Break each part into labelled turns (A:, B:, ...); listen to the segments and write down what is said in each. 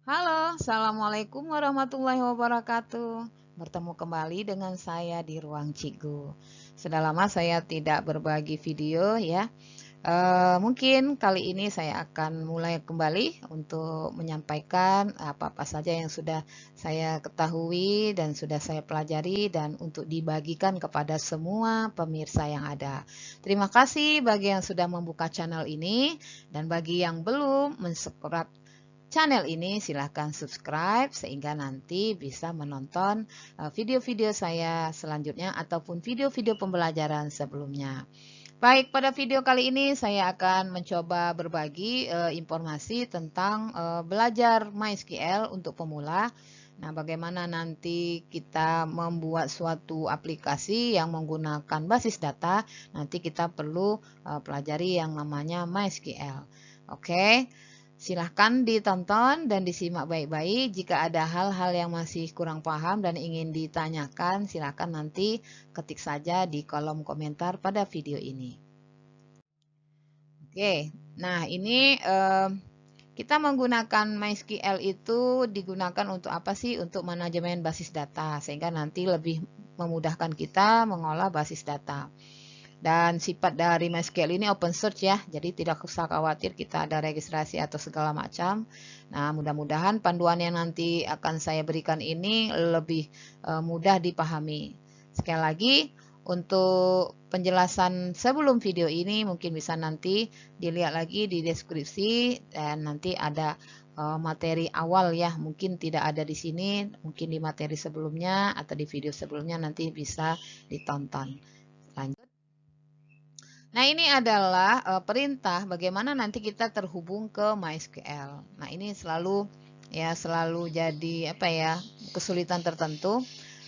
A: Halo, Assalamualaikum warahmatullahi wabarakatuh. Bertemu kembali dengan saya di Ruang Cigu. Sudah lama saya tidak berbagi video ya. Mungkin kali ini saya akan mulai kembali untuk menyampaikan apa-apa saja yang sudah saya ketahui dan sudah saya pelajari dan untuk dibagikan kepada semua pemirsa yang ada. Terima kasih bagi yang sudah membuka channel ini dan bagi yang belum mensubscribe channel ini silahkan subscribe sehingga nanti bisa menonton video-video saya selanjutnya ataupun video-video pembelajaran sebelumnya. Baik, pada video kali ini saya akan mencoba berbagi informasi tentang belajar MySQL untuk pemula. Nah, bagaimana nanti kita membuat suatu aplikasi yang menggunakan basis data, nanti kita perlu pelajari yang namanya MySQL. Oke. Silahkan ditonton dan disimak baik-baik. Jika ada hal-hal yang masih kurang paham dan ingin ditanyakan, silahkan nanti ketik saja di kolom komentar pada video ini. Oke, nah ini kita menggunakan MySQL itu digunakan untuk apa sih? Untuk manajemen basis data, sehingga nanti lebih memudahkan kita mengolah basis data. Dan sifat dari MySQL ini open source ya, jadi tidak usah khawatir kita ada registrasi atau segala macam. Nah, mudah-mudahan panduan yang nanti akan saya berikan ini lebih mudah dipahami. Sekali lagi, untuk penjelasan sebelum video ini mungkin bisa nanti dilihat lagi di deskripsi dan nanti ada materi awal ya, mungkin tidak ada di sini, mungkin di materi sebelumnya atau di video sebelumnya nanti bisa ditonton. Lanjut. Nah, ini adalah perintah bagaimana nanti kita terhubung ke MySQL. Nah, ini selalu jadi apa ya, kesulitan tertentu.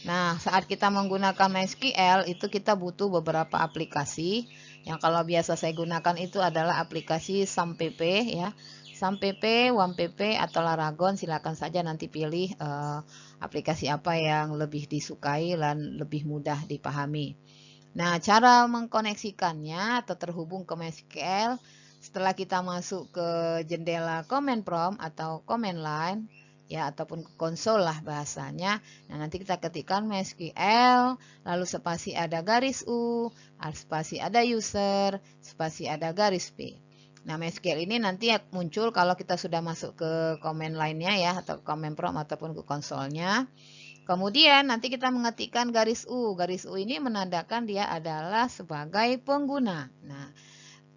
A: Nah, saat kita menggunakan MySQL itu kita butuh beberapa aplikasi. Yang kalau biasa saya gunakan itu adalah aplikasi SAMPP ya. SAMPP, WAMPP atau Laragon, silakan saja nanti pilih aplikasi apa yang lebih disukai dan lebih mudah dipahami. Nah, cara mengkoneksikannya atau terhubung ke MySQL setelah kita masuk ke jendela command prompt atau command line ya ataupun ke konsol lah bahasanya. Nah, nanti kita ketikkan MySQL, lalu spasi ada garis U, spasi ada user, spasi ada garis P. Nah, MySQL ini nanti muncul kalau kita sudah masuk ke command line-nya ya atau command prompt ataupun ke konsolnya. Kemudian nanti kita mengetikkan garis U. Garis U ini menandakan dia adalah sebagai pengguna. Nah,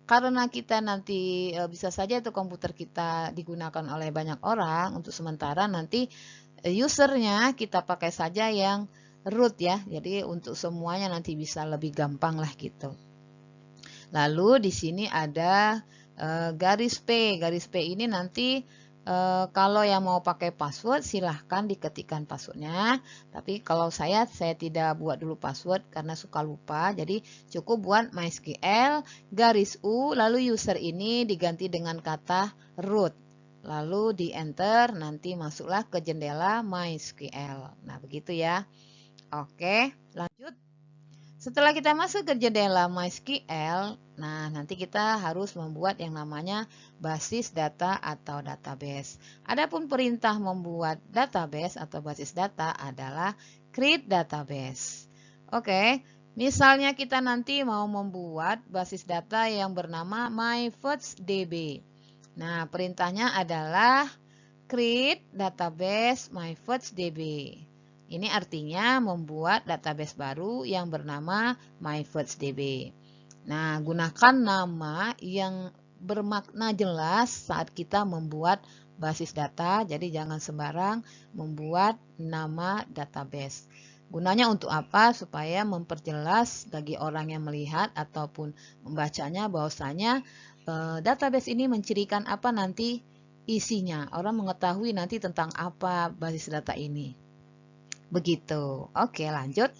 A: karena kita nanti bisa saja itu komputer kita digunakan oleh banyak orang, untuk sementara nanti usernya kita pakai saja yang root ya. Jadi untuk semuanya nanti bisa lebih gampang lah gitu. Lalu di sini ada garis P. Garis P ini nanti kalau yang mau pakai password silahkan diketikkan passwordnya. Tapi kalau saya tidak buat dulu password karena suka lupa. Jadi cukup buat MySQL garis U lalu user ini diganti dengan kata root. Lalu di enter nanti masuklah ke jendela MySQL. Nah begitu ya. Oke lanjut. Setelah kita masuk ke jendela MySQL, nah nanti kita harus membuat yang namanya basis data atau database. Adapun perintah membuat database atau basis data adalah create database. Oke, misalnya kita nanti mau membuat basis data yang bernama MyFirstDB. Nah, perintahnya adalah create database MyFirstDB. Ini artinya membuat database baru yang bernama MyFirstDB. Nah, gunakan nama yang bermakna jelas saat kita membuat basis data. Jadi jangan sembarang membuat nama database. Gunanya untuk apa? Supaya memperjelas bagi orang yang melihat ataupun membacanya bahwasanya database ini mencirikan apa nanti isinya. Orang mengetahui nanti tentang apa basis data ini. Begitu. Oke, lanjut.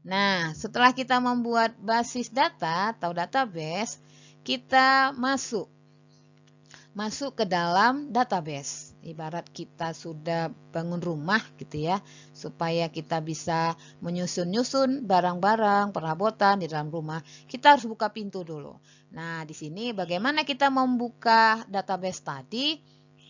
A: Nah, setelah kita membuat basis data atau database, kita masuk ke dalam database. Ibarat kita sudah bangun rumah gitu ya, supaya kita bisa menyusun-nyusun barang-barang, perabotan di dalam rumah, kita harus buka pintu dulu. Nah, di sini bagaimana kita membuka database tadi?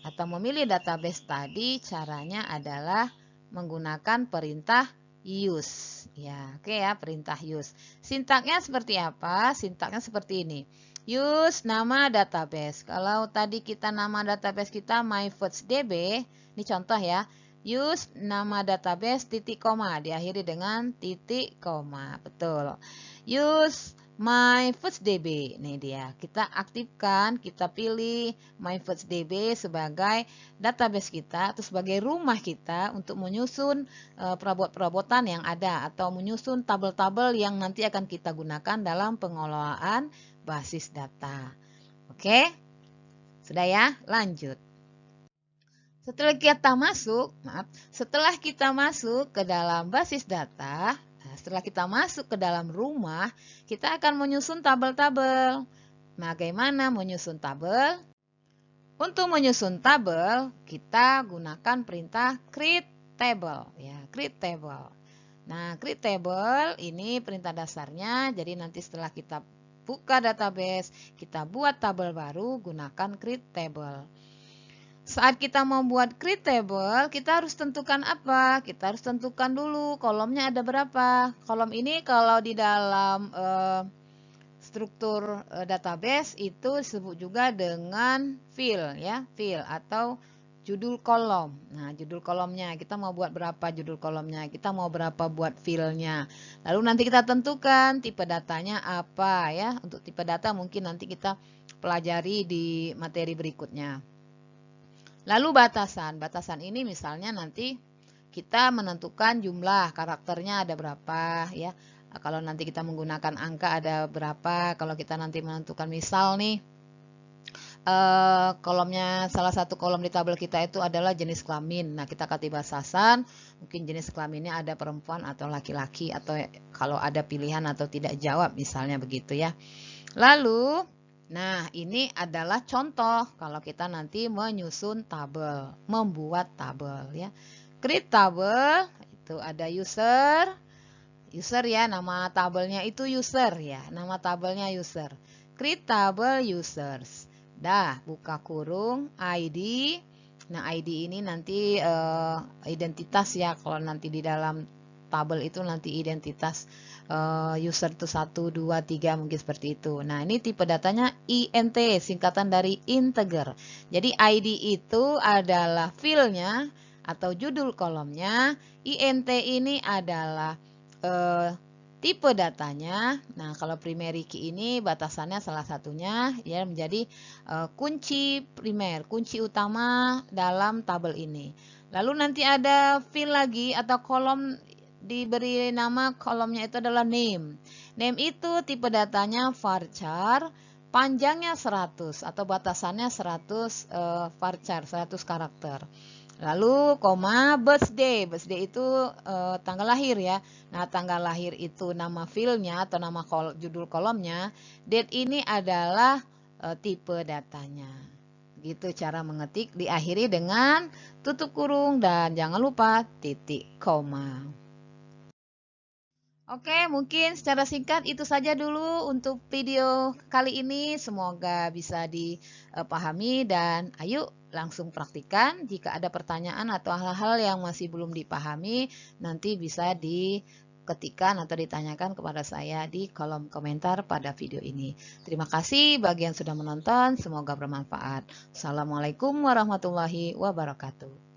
A: atau memilih database tadi, caranya adalah menggunakan perintah use. Ya, oke ya, perintah use. Sintaknya seperti apa? Sintaknya seperti ini. Use nama database. Kalau tadi kita nama database kita myfirstdb, ini contoh ya. Use nama database titik koma, diakhiri dengan titik koma. Betul. Use myfirstdb, nih dia. Kita aktifkan, kita pilih myfirstdb sebagai database kita atau sebagai rumah kita untuk menyusun perabot-perabotan yang ada atau menyusun tabel-tabel yang nanti akan kita gunakan dalam pengelolaan basis data. Oke? Sudah ya? Lanjut. Setelah kita masuk ke dalam basis data, setelah kita masuk ke dalam rumah, kita akan menyusun tabel-tabel. Bagaimana menyusun tabel? Untuk menyusun tabel, kita gunakan perintah create table, ya, create table. Nah, create table ini perintah dasarnya. Jadi nanti setelah kita buka database, kita buat tabel baru, gunakan create table. Saat kita membuat create table, kita harus tentukan apa? Kita harus tentukan dulu kolomnya ada berapa. Kolom ini kalau di dalam struktur database itu disebut juga dengan field, ya, field atau judul kolom. Nah, judul kolomnya kita mau buat berapa judul kolomnya, kita mau berapa buat fieldnya. Lalu nanti kita tentukan tipe datanya apa, ya. Untuk tipe data mungkin nanti kita pelajari di materi berikutnya. Lalu batasan ini misalnya nanti kita menentukan jumlah karakternya ada berapa, ya. Kalau nanti kita menggunakan angka ada berapa, kalau kita nanti menentukan misal nih kolomnya, salah satu kolom di tabel kita itu adalah jenis kelamin. Nah, kita kasih batasan, mungkin jenis kelaminnya ada perempuan atau laki-laki, atau kalau ada pilihan atau tidak jawab misalnya begitu ya. Lalu nah, ini adalah contoh kalau kita nanti menyusun tabel, membuat tabel ya. Create tabel, itu ada user ya, nama tabelnya itu user ya, nama tabelnya user. Create tabel users. Dah, buka kurung ID. Nah, ID ini nanti identitas ya, kalau nanti di dalam tabel itu nanti identitas user itu 1, 2, 3 mungkin seperti itu. Nah, ini tipe datanya INT, singkatan dari integer. Jadi ID itu adalah fieldnya atau judul kolomnya. INT ini adalah tipe datanya. Nah, kalau primary key ini batasannya salah satunya ya menjadi kunci primer, kunci utama dalam tabel ini. Lalu nanti ada field lagi atau kolom, diberi nama kolomnya itu adalah name. Name itu tipe datanya varchar, panjangnya 100 atau batasannya 100 varchar, 100 karakter. Lalu koma birthday, birthday itu tanggal lahir ya. Nah, tanggal lahir itu nama fieldnya atau nama judul kolomnya. Date ini adalah tipe datanya. Gitu cara mengetik, diakhiri dengan tutup kurung dan jangan lupa titik koma. Oke, mungkin secara singkat itu saja dulu untuk video kali ini. Semoga bisa dipahami dan ayo langsung praktikan. Jika ada pertanyaan atau hal-hal yang masih belum dipahami, nanti bisa diketikkan atau ditanyakan kepada saya di kolom komentar pada video ini. Terima kasih bagi yang sudah menonton. Semoga bermanfaat. Assalamualaikum warahmatullahi wabarakatuh.